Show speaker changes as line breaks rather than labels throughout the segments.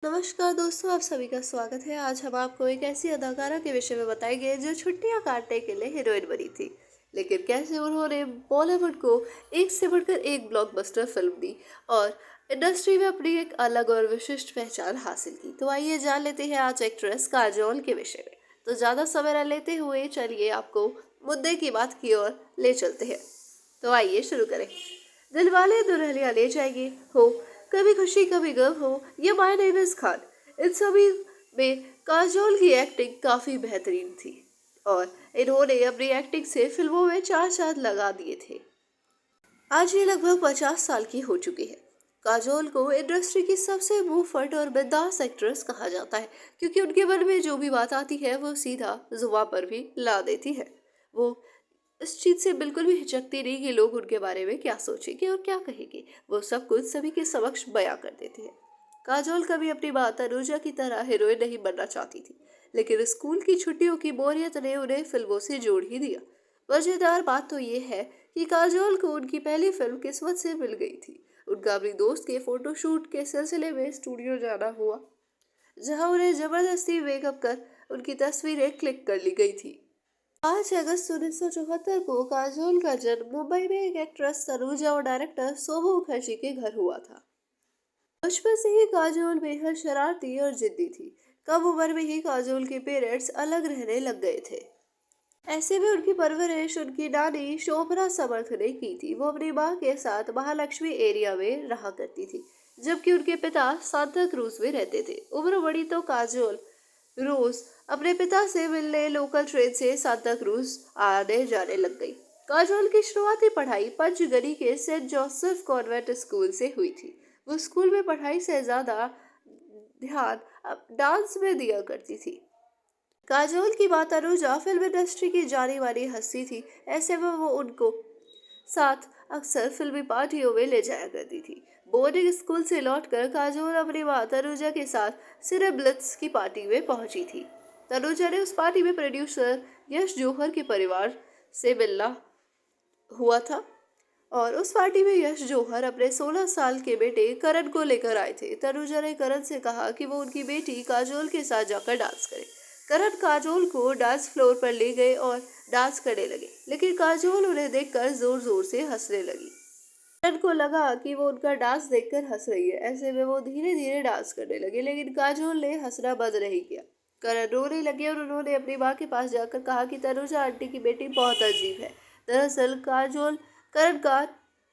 नमस्कार दोस्तों, आप सभी का स्वागत है। आज हम आपको एक ऐसी अदाकारा के विषय में बताएंगे जो छुट्टियां काटने के लिए हीरोइन बनी थी, लेकिन कैसे उन्होंने बॉलीवुड को एक से बढ़कर एक ब्लॉकबस्टर फिल्म दी और इंडस्ट्री में अपनी एक अलग और विशिष्ट पहचान हासिल की। तो आइए जान लेते हैं आज एक्ट्रेस काजोल के विषय में। तो ज़्यादा समय न लेते हुए चलिए आपको मुद्दे की बात की ओर ले चलते हैं। तो आइए शुरू करें। दिलवाले दुल्हनिया ले जाएंगे हो, कभी खुशी कभी गम हो, या माय नेम इज खान, इन सभी में काजोल की एक्टिंग काफी बेहतरीन थी और इन्होंने अपनी एक्टिंग से फिल्मों में चार चांद लगा दिए थे। आज ये लगभग 50 साल की हो चुकी है। काजोल को इंडस्ट्री की सबसे मुंहफट और बिंदास एक्ट्रेस कहा जाता है, क्योंकि उनके मन में जो भी बात आती है वो सीधा जुबान पर भी ला देती है। वो इस चीज से बिल्कुल भी हिचकती नहीं कि लोग उनके बारे में क्या सोचेंगे और क्या कहेंगे। वो सब कुछ सभी के समक्ष बयां कर देती है। काजोल कभी अपनी मां तनुजा की तरह हीरोइन नहीं बनना चाहती थी, लेकिन स्कूल की छुट्टियों की बोरियत ने उन्हें फिल्मों से जोड़ ही दिया। मजेदार बात तो ये है कि काजोल को उनकी पहली फिल्म किस्मत से मिल गई थी। उनका अपनी दोस्त के फोटोशूट के सिलसिले में स्टूडियो जाना हुआ, जहां उन्हें जबरदस्ती मेकअप कर उनकी तस्वीरें क्लिक कर ली गई थी। 5 अगस्त 1974 को काजोल का जन्म मुंबई में एक एक्ट्रेस तनुजा और डायरेक्टर शोभा मुखर्जी के घर हुआ था। बचपन से ही काजोल बेहद शरारती और जिद्दी थी। कम उम्र में ही काजोल के पेरेंट्स अलग रहने लग गए थे। ऐसे में उनकी परवरिश उनकी नानी शोभना समर्थ ने की थी। वो अपनी माँ के साथ महालक्ष्मी एरिया में रहा करती थी, जबकि उनके पिता सांता क्रूज में रहते थे। उम्र बढ़ी तो काजोल रोज अपने पिता से मिलने लोकल ट्रेन से सांता क्रूज आने जाने लग गई। काजोल की शुरुआती पढ़ाई पंचगनी के सेंट जोसेफ कॉन्वेंट स्कूल से हुई थी। वो स्कूल में पढ़ाई से ज्यादा ध्यान डांस में दिया करती थी। काजोल की माता अनुजा फिल्म इंडस्ट्री की जानी मानी हस्ती थी। ऐसे में वो उनको साथ अक्सर फिल्मी पार्टियों में ले जाया करती थी। बोर्डिंग स्कूल से लौटकर काजोल अपनी मां तनुजा के साथ सिनेब्लिट्स की पार्टी में पहुंची थी। तनुजा ने उस पार्टी में प्रोड्यूसर यश जौहर के परिवार से मिलना हुआ था और उस पार्टी में यश जौहर अपने 16 साल के बेटे करण को लेकर आए थे। तनुजा ने करण से कहा कि वो उनकी बेटी काजोल के साथ जाकर डांस करे। करण काजोल को डांस फ्लोर पर ले गए और डांस करने लगे, लेकिन काजोल उन्हें देखकर जोर जोर से हंसने लगी। करण को लगा कि वो उनका डांस देखकर हंस रही है। ऐसे में वो धीरे धीरे डांस करने लगे, लेकिन काजोल ने हंसना बंद नहीं किया। करण रोने लगे और उन्होंने अपनी माँ के पास जाकर कहा कि तनुजा आंटी की बेटी बहुत अजीब है। दरअसल काजोल करण का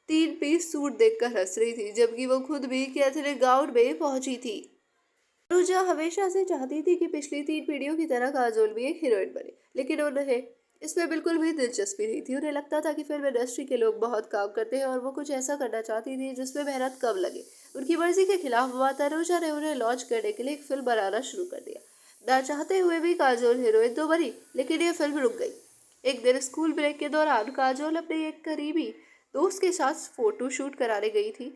3 पीस सूट देखकर हंस रही थी, जबकि वो खुद भी कैथलिक गाउन में पहुंची थी। अनुजा हमेशा से चाहती थी कि पिछली 3 पीढ़ियों की तरह काजोल भी एक हीरोइन बने, लेकिन उन्हें इसमें बिल्कुल भी दिलचस्पी नहीं थी। उन्हें लगता था कि फिल्म इंडस्ट्री के लोग बहुत काम करते हैं और वो कुछ ऐसा करना चाहती थी जिसमें मेहनत कम लगे। उनकी मर्जी के खिलाफ माता अनुजा ने उन्हें लॉन्च करने के लिए एक फिल्म बनाना शुरू कर दिया। ना चाहते हुए भी काजोल हीरोइन तो बनी, लेकिन यह फिल्म रुक गई। एक दिन स्कूल ब्रेक के दौरान काजोल अपने एक करीबी दोस्त के साथ फोटो शूट कराने गई थी।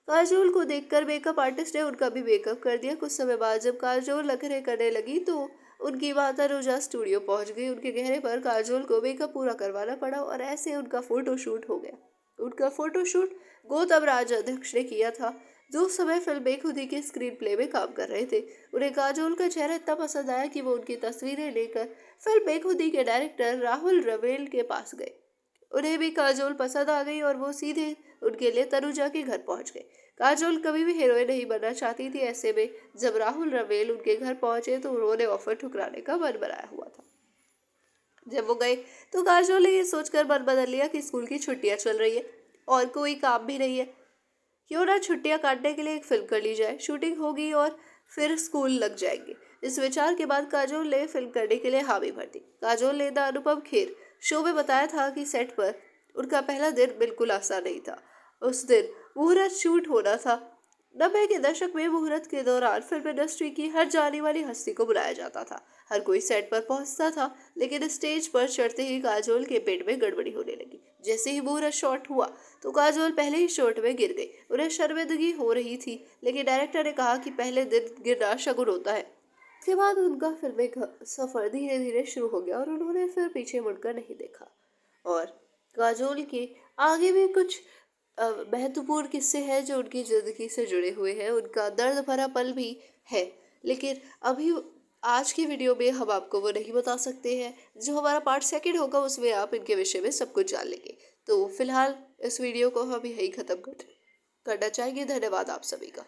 काजोल को देखकर मेकअप आर्टिस्ट ने उनका भी मेकअप कर दिया। कुछ समय बाद जब काजोल नखरे करने लगी तो उनकी माता रोजा स्टूडियो पहुंच गई। उनके कहने पर काजोल को मेकअप पूरा करवाना पड़ा और ऐसे उनका फोटो शूट हो गया। उनका फोटो शूट गौतम राज अध्यक्ष ने किया था, जो उस समय फिल्म बेखुदी के स्क्रीन प्ले में काम कर रहे थे। उन्हें काजोल का चेहरा इतना पसंद आया कि वो उनकी तस्वीरें लेकर फिल्म बेखुदी के डायरेक्टर राहुल रवेल के पास गए। उन्हें भी काजोल पसंद आ गई और वो सीधे उनके लिए तनुजा के घर पहुंच गए। काजोल कभी भी हीरोइन नहीं बनना चाहती थी। ऐसे में जब राहुल रवेल उनके घर पहुंचे तो उन्होंने ऑफर ठुकराने का मन बनाया हुआ था। जब वो गए तो काजोल ने ये सोचकर मन बदल लिया कि स्कूल की छुट्टियां चल रही है और कोई काम भी नहीं है, क्यों ना छुट्टियां काटने के लिए एक फिल्म कर ली जाए। शूटिंग होगी और फिर स्कूल लग जाएंगे। इस विचार के बाद काजोल ने फिल्म करने के लिए हामी भर दी। काजोल ने द अनुपम खेर शो में बताया था कि सेट पर उनका पहला दिन बिल्कुल आसान नहीं था। उस दिन मुहूर्त शूट होना था। 90 के दशक में मुहूर्त के दौरान फिल्म इंडस्ट्री की हर जाने वाली हस्ती को बुलाया जाता था। हर कोई सेट पर पहुंचता था, लेकिन स्टेज पर चढ़ते ही काजोल के पेट में गड़बड़ी होने लगी। जैसे ही मुहूर्त शॉट हुआ तो काजोल पहले ही शॉट में गिर गई। उन्हें शर्मिंदगी हो रही थी, लेकिन डायरेक्टर ने कहा कि पहले दिन गिरना शगुन होता है। इसके बाद उनका फिल्मी सफर धीरे धीरे शुरू हो गया और उन्होंने फिर पीछे मुड़कर नहीं देखा। और काजोल के आगे भी कुछ महत्वपूर्ण किस्से हैं जो उनकी ज़िंदगी से जुड़े हुए हैं, उनका दर्द भरा पल भी है। लेकिन अभी आज की वीडियो में हम आपको वो नहीं बता सकते हैं। जो हमारा पार्ट सेकंड होगा उसमें आप इनके विषय में सब कुछ जान लेंगे। तो फिलहाल इस वीडियो को हम यहीं ख़त्म करना चाहेंगे। धन्यवाद आप सभी का।